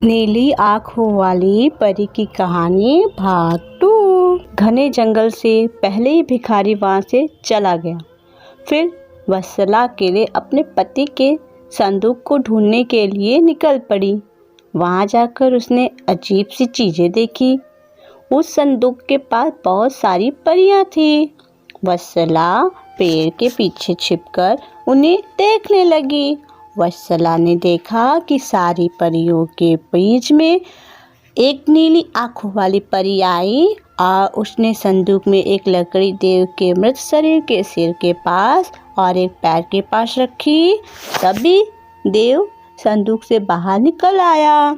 नीली आंखों वाली परी की कहानी भाग 2। घने जंगल से पहले ही भिखारी वहां से चला गया। फिर वत्सला अकेले अपने पति के संदूक को ढूंढने के लिए निकल पड़ी। वहां जाकर उसने अजीब सी चीजें देखी। उस संदूक के पास बहुत सारी परियां थी। वत्सला पेड़ के पीछे छिपकर उन्हें देखने लगी। वत्सला ने देखा कि सारी परियों के बीच में एक नीली आंखों वाली परी आई और उसने संदूक में एक लकड़ी देव के मृत शरीर के सिर के पास और एक पैर के पास रखी। तभी देव संदूक से बाहर निकल आया।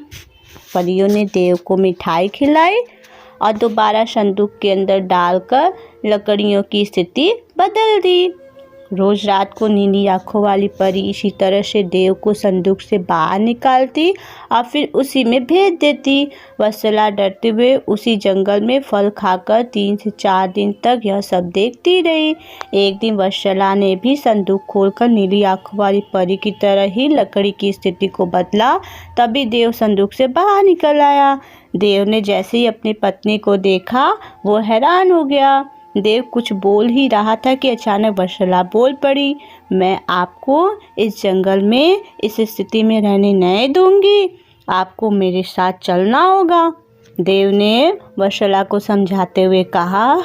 परियों ने देव को मिठाई खिलाई और दोबारा संदूक के अंदर डालकर लकड़ियों की स्थिति बदल दी। रोज रात को नीली आंखों वाली परी इसी तरह से देव को संदूक से बाहर निकालती और फिर उसी में भेज देती। वत्सला डरते हुए उसी जंगल में फल खाकर 3 से 4 दिन तक यह सब देखती रही। एक दिन वत्सला ने भी संदूक खोलकर नीली आंखों वाली परी की तरह ही लकड़ी की स्थिति को बदला। तभी देव संदूक से बाहर निकल आया। देव ने जैसे ही अपनी पत्नी को देखा वो हैरान हो गया। देव कुछ बोल ही रहा था कि अचानक वत्सला बोल पड़ी, मैं आपको इस जंगल में इस स्थिति में रहने नहीं दूंगी, आपको मेरे साथ चलना होगा। देव ने वत्सला को समझाते हुए कहा,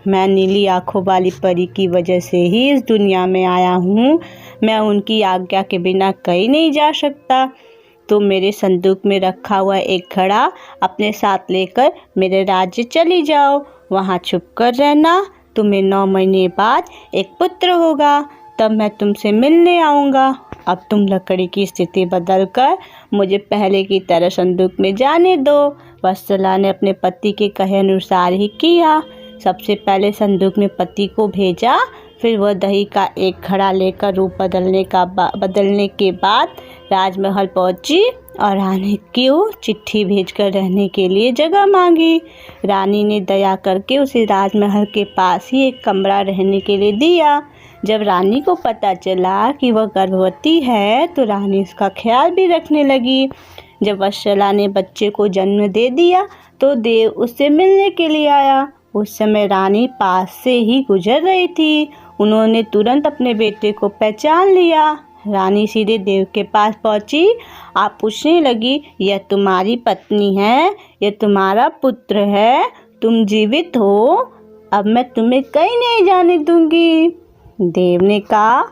मैं नीली आंखों वाली परी की वजह से ही इस दुनिया में आया हूँ। मैं उनकी आज्ञा के बिना कहीं नहीं जा सकता। तो मेरे संदूक में रखा हुआ एक घड़ा अपने साथ लेकर मेरे राज्य चली जाओ। वहाँ छुपकर रहना। तुम्हें 9 महीने बाद एक पुत्र होगा, तब मैं तुमसे मिलने आऊँगा। अब तुम लकड़ी की स्थिति बदलकर मुझे पहले की तरह संदूक में जाने दो। वत्सला ने अपने पति के कहे अनुसार ही किया। सबसे पहले संदूक में पति को भेजा। फिर वह दही का एक घड़ा लेकर रूप बदलने के बाद राजमहल पहुंची और रानी को चिट्ठी भेजकर रहने के लिए जगह मांगी। रानी ने दया करके उसे राजमहल के पास ही एक कमरा रहने के लिए दिया। जब रानी को पता चला कि वह गर्भवती है तो रानी उसका ख्याल भी रखने लगी। जब वत्सला ने बच्चे को जन्म दे दिया तो देव उससे मिलने के लिए आया। उस समय रानी पास से ही गुजर रही थी। उन्होंने तुरंत अपने बेटे को पहचान लिया। रानी सीधे देव के पास पहुंची। आप पूछने लगी, यह तुम्हारी पत्नी है, यह तुम्हारा पुत्र है, तुम जीवित हो, अब मैं तुम्हें कहीं नहीं जाने दूंगी। देव ने कहा,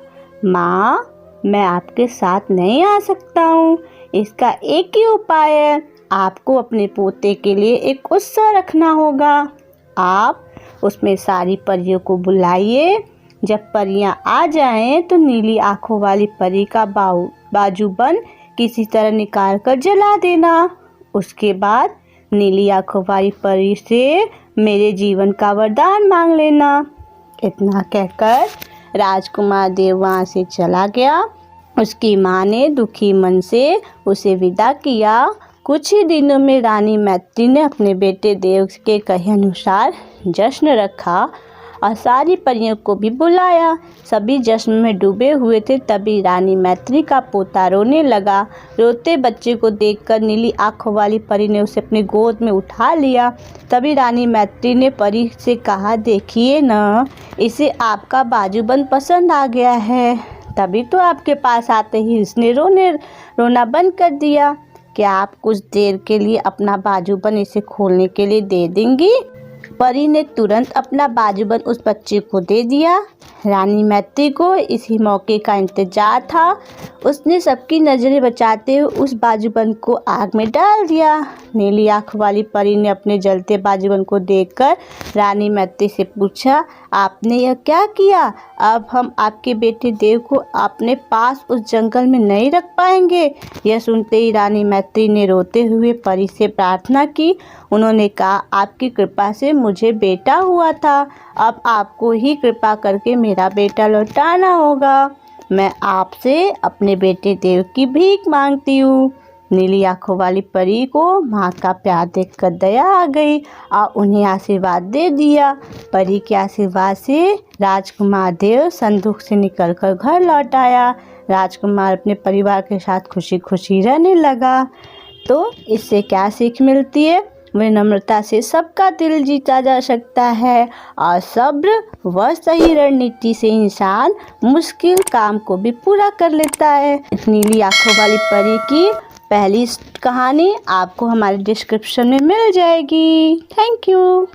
माँ, मैं आपके साथ नहीं आ सकता हूँ। इसका एक ही उपाय है, आपको अपने पोते के लिए एक उत्सव रखना होगा। आप उसमें सारी परियों को बुलाइए। जब परियां आ जाएं तो नीली आंखों वाली परी का बाजूबंद किसी तरह निकाल कर जला देना। उसके बाद नीली आंखों वाली परी से मेरे जीवन का वरदान मांग लेना। इतना कहकर राजकुमार देव वहाँ से चला गया। उसकी माँ ने दुखी मन से उसे विदा किया। कुछ ही दिनों में रानी मैत्री ने अपने बेटे देव के कहे अनुसार जश्न रखा और सारी परियों को भी बुलाया। सभी जश्न में डूबे हुए थे। तभी रानी मैत्री का पोता रोने लगा। रोते बच्चे को देखकर नीली आंखों वाली परी ने उसे अपनी गोद में उठा लिया। तभी रानी मैत्री ने परी से कहा, देखिए न, इसे आपका बाजूबंद पसंद आ गया है, तभी तो आपके पास आते ही इसने रोना बंद कर दिया। क्या आप कुछ देर के लिए अपना बाजूबंद इसे खोलने के लिए दे देंगी? परी ने तुरंत अपना बाजूबंद उस बच्चे को दे दिया। रानी मैत्री को इसी मौके का इंतजार था। उसने सबकी नज़रें बचाते हुए उस बाजूबंद को आग में डाल दिया। नीली आंख वाली परी ने अपने जलते बाजूबंद को देखकर रानी मैत्री से पूछा, आपने यह क्या किया? अब हम आपके बेटे देव को अपने पास उस जंगल में नहीं रख पाएंगे। यह सुनते ही रानी मैत्री ने रोते हुए परी से प्रार्थना की। उन्होंने कहा, आपकी कृपा से मुझे बेटा हुआ था, अब आपको ही कृपा करके मेरा बेटा लौटाना होगा। मैं आपसे अपने बेटे देव की भीख मांगती हूँ। नीली आंखों वाली परी को माँ का प्यार देखकर दया आ गई और उन्हें आशीर्वाद दे दिया। परी के आशीर्वाद से राजकुमार देव संदूक से निकलकर घर लौट आया। राजकुमार अपने परिवार के साथ खुशी खुशी रहने लगा। तो इससे क्या सीख मिलती है? विनम्रता से सबका दिल जीता जा सकता है और सब्र व सही रणनीति से इंसान मुश्किल काम को भी पूरा कर लेता है। नीली आंखों वाली परी की पहली कहानी आपको हमारे डिस्क्रिप्शन में मिल जाएगी। Thank you.